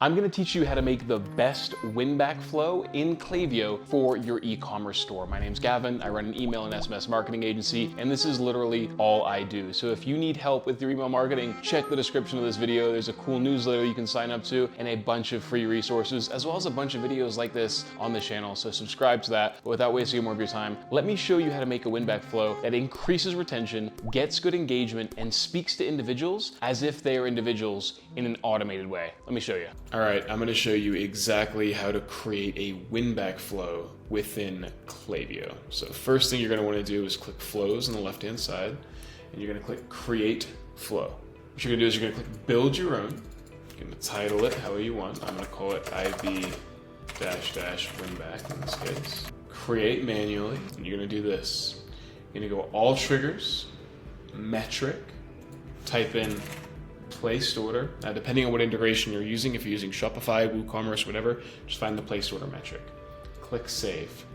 I'm going to teach you how to make the best win-back flow in Klaviyo for your e-commerce store. My name's Gavin. I run an email and SMS marketing agency, and this is literally all I do. So if you need help with your email marketing, check the description of this video. There's a cool newsletter you can sign up to and a bunch of free resources, as well as a bunch of videos like this on the channel. So subscribe to that. But without wasting more of your time, let me show you how to make a win-back flow that increases retention, gets good engagement, and speaks to individuals as if they are individuals in an automated way. Let me show you. All right, I'm going to show you exactly how to create a win-back flow within Klaviyo. So first thing you're going to want to do is click Flows on the left-hand side, and you're going to click Create Flow. What you're going to do is you're going to click Build Your Own. You're going to title it however you want. I'm going to call it IB --winback in this case. Create manually, and you're going to do this. You're going to go All Triggers, Metric, type in placed order. Now, depending on what integration you're using, if you're using Shopify, WooCommerce, whatever, just find the placed order metric. Click Save,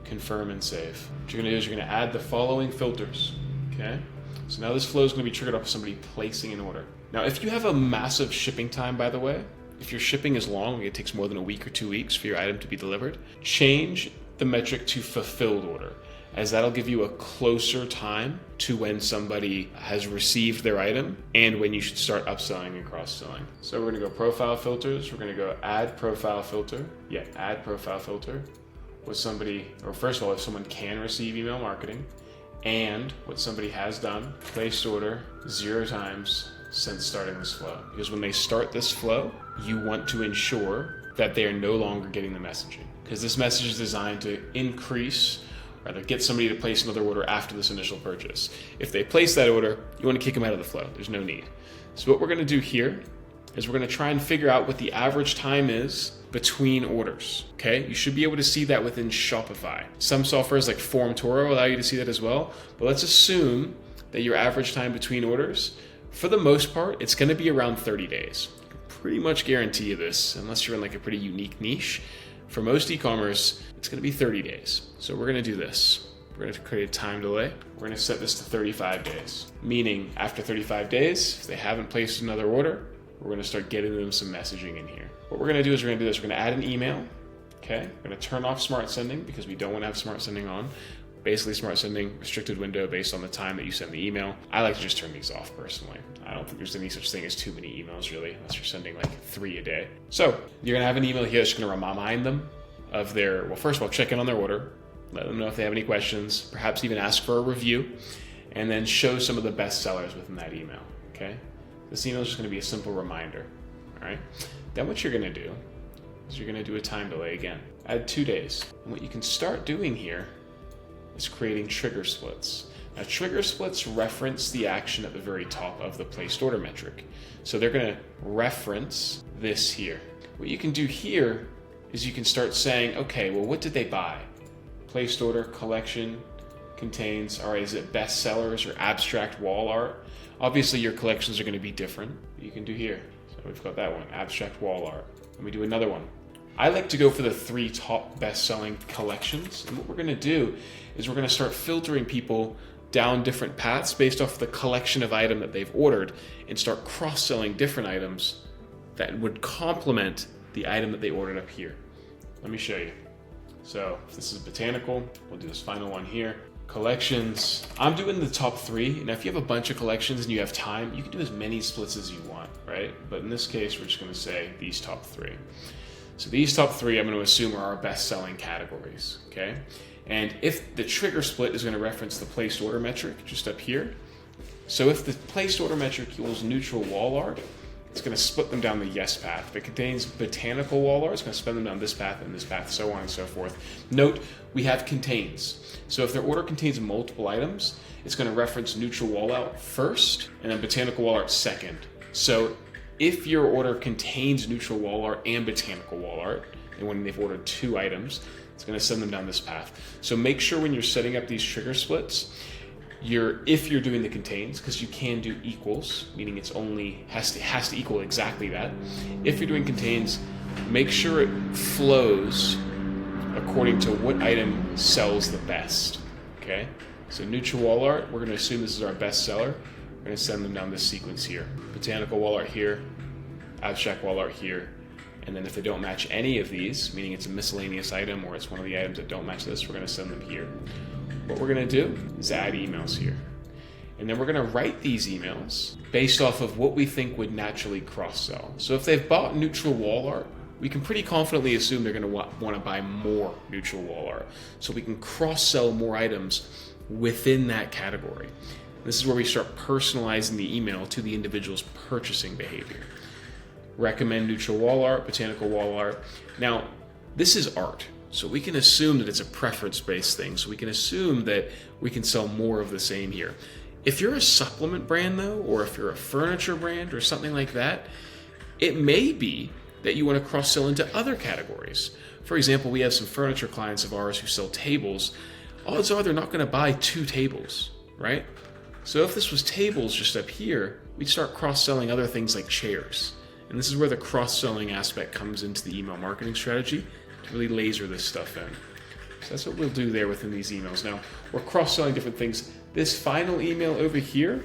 confirm and save. What you're gonna do is you're gonna add the following filters, okay? So now this flow is gonna be triggered off of somebody placing an order. Now, if you have a massive shipping time, by the way, if your shipping is long, like it takes more than a week or 2 weeks for your item to be delivered, change the metric to fulfilled order, as that'll give you a closer time to when somebody has received their item and when you should start upselling and cross-selling. So we're gonna go profile filters, we're gonna go add profile filter. Yeah, add profile filter with somebody, or first of all, if someone can receive email marketing, and what somebody has done, placed order 0 times since starting this flow. Because when they start this flow, you want to ensure that they are no longer getting the messaging. Because this message is designed to increase, rather get somebody to place another order after this initial purchase. If they place that order, you want to kick them out of the flow. There's no need. So what we're going to do here is we're going to try and figure out what the average time is between orders. Okay, you should be able to see that within Shopify. Some softwares like FormToro allow you to see that as well, but let's assume that your average time between orders, for the most part, it's going to be around 30 days. I can pretty much guarantee you this, unless you're in like a pretty unique niche. For most e-commerce, it's going to be 30 days. So we're going to do this. We're going to create a time delay. We're going to set this to 35 days, meaning after 35 days, if they haven't placed another order, we're going to start getting them some messaging in here. What we're going to do is we're going to add an email. Okay, we're going to turn off smart sending because we don't want to have smart sending on. Basically, smart sending, restricted window based on the time that you send the email. I like to just turn these off personally. I don't think there's any such thing as too many emails really, unless you're sending like 3 a day. So you're gonna have an email here that's gonna remind them of their, well, first of all, check in on their order, let them know if they have any questions, perhaps even ask for a review, and then show some of the best sellers within that email, okay? This email is just gonna be a simple reminder, all right? Then what you're gonna do is you're gonna do a time delay again. Add 2 days. And what you can start doing here is creating trigger splits. Now, trigger splits reference the action at the very top of the placed order metric. So they're going to reference this here. What you can do here is you can start saying, okay, well, what did they buy? Placed order, collection, contains, all right, is it best sellers or abstract wall art? Obviously, your collections are going to be different. You can do here. So we've got that one, abstract wall art. Let me do another one. I like to go for the 3 top best-selling collections. And what we're going to do is we're going to start filtering people down different paths based off the collection of item that they've ordered and start cross-selling different items that would complement the item that they ordered up here. Let me show you. So if this is botanical, we'll do this final one here. Collections, I'm doing the top 3. Now if you have a bunch of collections and you have time, you can do as many splits as you want, right? But in this case, we're just going to say these top 3. So these top 3, I'm going to assume are our best-selling categories, okay? And if the trigger split is going to reference the placed order metric just up here, so if the placed order metric equals neutral wall art, it's going to split them down the yes path. If it contains botanical wall art, it's going to split them down this path and this path, so on and so forth. Note, we have contains. So if their order contains multiple items, it's going to reference neutral wall art first, and then botanical wall art second. So if your order contains neutral wall art and botanical wall art, and when they've ordered 2 items, it's going to send them down this path. So make sure when you're setting up these trigger splits, if you're doing the contains, because you can do equals, meaning it's only has to equal exactly that. If you're doing contains, make sure it flows according to what item sells the best. Okay, so neutral wall art, we're going to assume this is our best seller. We're going to send them down this sequence here. Botanical wall art here, abstract wall art here, And then if they don't match any of these, meaning it's a miscellaneous item or it's one of the items that don't match this, we're going to send them here. What we're going to do is add emails here. And then we're going to write these emails based off of what we think would naturally cross-sell. So if they've bought neutral wall art, we can pretty confidently assume they're going to want to buy more neutral wall art. So we can cross-sell more items within that category. This is where we start personalizing the email to the individual's purchasing behavior. Recommend neutral wall art, botanical wall art. Now, this is art, so we can assume that it's a preference-based thing. So we can assume that we can sell more of the same here. If you're a supplement brand though, or if you're a furniture brand or something like that, it may be that you want to cross-sell into other categories. For example, we have some furniture clients of ours who sell tables. Odds are they're not going to buy 2 tables, right? So if this was tables just up here, we'd start cross-selling other things like chairs. And this is where the cross-selling aspect comes into the email marketing strategy to really laser this stuff in. So that's what we'll do there within these emails. Now, we're cross-selling different things. This final email over here,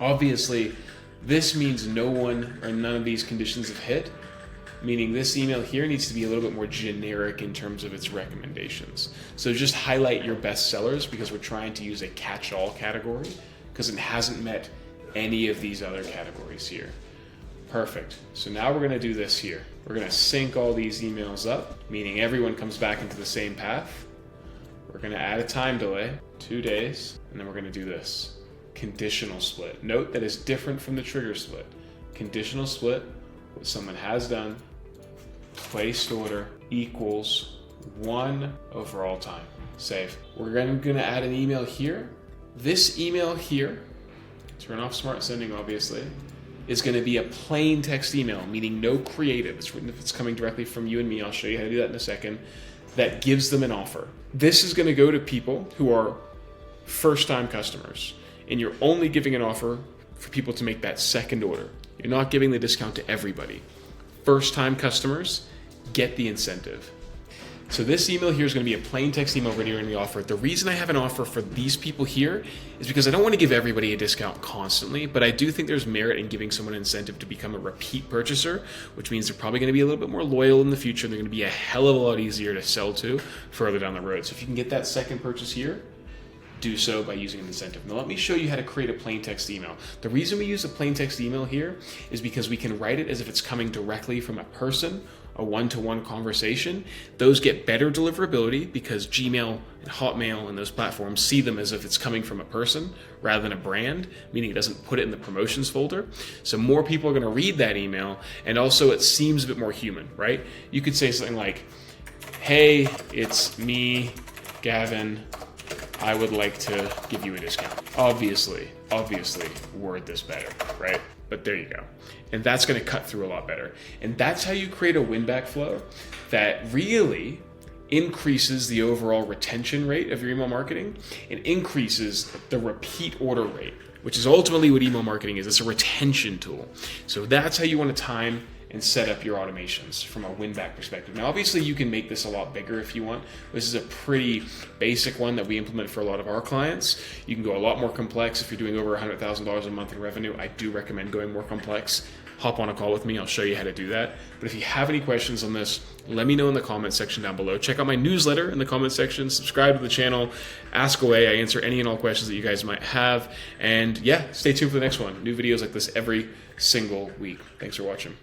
obviously, this means no one or none of these conditions have hit, meaning this email here needs to be a little bit more generic in terms of its recommendations. So just highlight your best sellers because we're trying to use a catch-all category because it hasn't met any of these other categories here. Perfect. So now we're going to do this here. We're going to sync all these emails up, meaning everyone comes back into the same path. We're going to add a time delay, 2 days, and then we're going to do this. Conditional split. Note that is different from the trigger split. Conditional split, what someone has done, placed order equals 1 overall time. Save. We're going to add an email here. This email here, turn off smart sending obviously, is going to be a plain text email, meaning no creative. It's written if it's coming directly from you and me. I'll show you how to do that in a second. That gives them an offer. This is going to go to people who are first-time customers, and you're only giving an offer for people to make that second order. You're not giving the discount to everybody. First-time customers get the incentive. So this email here is going to be a plain text email ready in the offer. The reason I have an offer for these people here is because I don't want to give everybody a discount constantly, but I do think there's merit in giving someone an incentive to become a repeat purchaser, which means they're probably going to be a little bit more loyal in the future, and they're going to be a hell of a lot easier to sell to further down the road. So if you can get that second purchase here, do so by using an incentive. Now let me show you how to create a plain text email. The reason we use a plain text email here is because we can write it as if it's coming directly from a person, a one-to-one conversation. Those get better deliverability because Gmail and Hotmail and those platforms see them as if it's coming from a person rather than a brand, meaning it doesn't put it in the promotions folder. So more people are going to read that email, and also it seems a bit more human, right? You could say something like, hey, it's me, Gavin. I would like to give you a discount. Obviously, word this better, right? But there you go. And that's going to cut through a lot better. And that's how you create a win-back flow that really increases the overall retention rate of your email marketing and increases the repeat order rate, which is ultimately what email marketing is. It's a retention tool. So that's how you want to time and set up your automations from a win-back perspective. Now, obviously, you can make this a lot bigger if you want. This is a pretty basic one that we implement for a lot of our clients. You can go a lot more complex if you're doing over $100,000 a month in revenue. I do recommend going more complex. Hop on a call with me. I'll show you how to do that. But if you have any questions on this, let me know in the comment section down below. Check out my newsletter in the comment section. Subscribe to the channel. Ask away. I answer any and all questions that you guys might have. And yeah, stay tuned for the next one. New videos like this every single week. Thanks for watching.